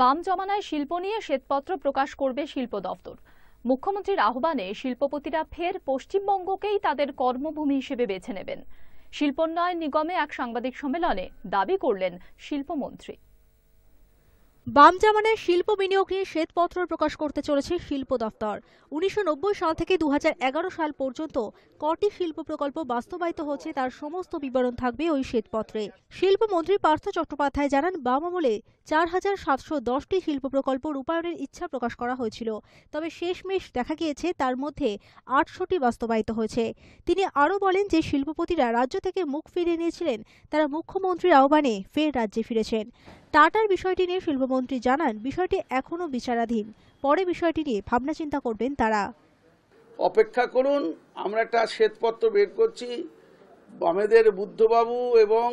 বাম জমানায় শিল্প নিয়ে শ্বেতপত্র প্রকাশ করবে শিল্প দফতর। মুখ্যমন্ত্রীর আহ্বানে শিল্পপতিরা ফের পশ্চিমবঙ্গকেই তাদের কর্মভূমি হিসেবে বেছে নেবেন। শিল্পোন্নয়ন নিগমে এক সাংবাদিক সম্মেলনে দাবি করলেন শিল্পমন্ত্রী। বাম জামানায় শিল্প বিনিয়োগ নিয়ে শ্বেতপত্র প্রকাশ করতে চলেছে শিল্প দফতর। 1990 সাল থেকে 2011 সাল পর্যন্ত কটি শিল্প প্রকল্প বাস্তবায়িত হচ্ছে তার সমস্ত বিবরণ থাকবে ওই শ্বেতপত্রে। শিল্পমন্ত্রী পার্থ চট্টোপাধ্যায় জানান, বাম আমলে 4710টি শিল্প প্রকল্প রূপায়ণের ইচ্ছা প্রকাশ করা হয়েছিল, তবে শেষমেশ দেখা গিয়েছে তার মধ্যে 800টি বাস্তবায়িত হয়েছে। তিনি আরও বলেন যে শিল্পপতিরা রাজ্য থেকে মুখ ফিরিয়ে নিয়েছিলেন, তারা মুখ্যমন্ত্রীর আহ্বানে ফের রাজ্যে ফিরেছেন। টাটার বিষয়টি নিয়ে শিল্পমন্ত্রী জানান, বিষয়টি এখনো বিচারাধীন, পরে বিষয়টি নিয়ে ভাবনা চিন্তা করবেন তারা। অপেক্ষা করুন, আমরা একটা শ্বেতপত্র বের করছি। বামেদের বুদ্ধবাবু এবং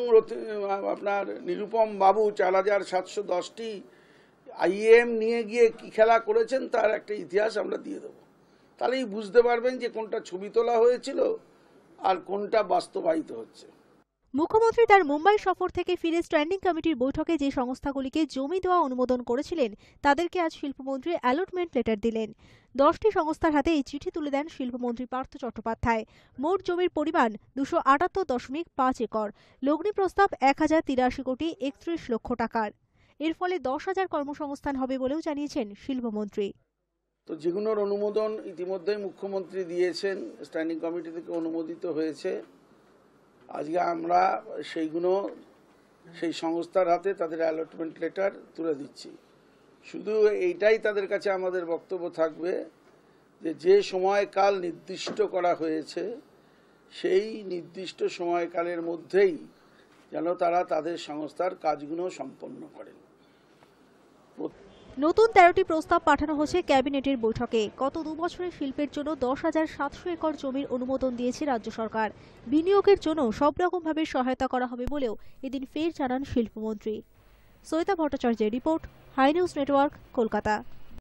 আপনার নিরুপম বাবু 4710টি আইএম নিয়ে গিয়ে কি খেলা করেছেন তার একটা ইতিহাস আমরা দিয়ে দেবো। তাহলেই বুঝতে পারবেন যে কোনটা ছবি তোলা হয়েছিল আর কোনটা বাস্তবায়িত হচ্ছে। মুখ্যমন্ত্রী তার মুম্বাই সফর থেকে ফিরে স্ট্যান্ডিং কমিটির বৈঠকে যে সংস্থাগুলিকে জমি দেওয়া অনুমোদন করেছিলেন তাদেরকে আজ শিল্পমন্ত্রী অ্যালটমেন্ট লেটার দিলেন। 10টি সংস্থার হাতে এই চিঠি তুলে দেন শিল্পমন্ত্রী পার্থ চট্টোপাধ্যায়। মোট জমির পরিমাণ 278.5 একর, লগ্নি প্রস্তাব 1083 কোটি 31 লক্ষ টাকার। এর ফলে 10,000 কর্মসংস্থান হবে বলেও জানিয়েছেন শিল্পমন্ত্রী। তো যেগুলোর অনুমোদন ইতিমধ্যেই মুখ্যমন্ত্রী দিয়েছেন, স্ট্যান্ডিং কমিটি থেকে অনুমোদিত হয়েছে। আজকে আমরা সেই সংস্থার হাতে তাদের অ্যালটমেন্ট লেটার তুলে দিচ্ছি। শুধু এইটাই তাদের কাছে আমাদের বক্তব্য থাকবে যে সময়কাল নির্দিষ্ট করা হয়েছে সেই নির্দিষ্ট সময়কালের মধ্যেই যেন তারা তাদের সংস্থার কাজগুলো সম্পন্ন করেন। নতুন 13টি প্রস্তাব পাঠানো হয়েছে ক্যাবিনেটের বৈঠকে। গত 2 বছরে শিল্পের জন্য 10,700 একর জমির অনুমোদন দিয়েছে রাজ্য সরকার। বিনিয়োগের জন্য সব রকমভাবে সহায়তা করা হবে বলেও এদিন ফের জানান শিল্পমন্ত্রী। সৈয়দা ভট্টাচার্যের report, Hi News Network, Kolkata.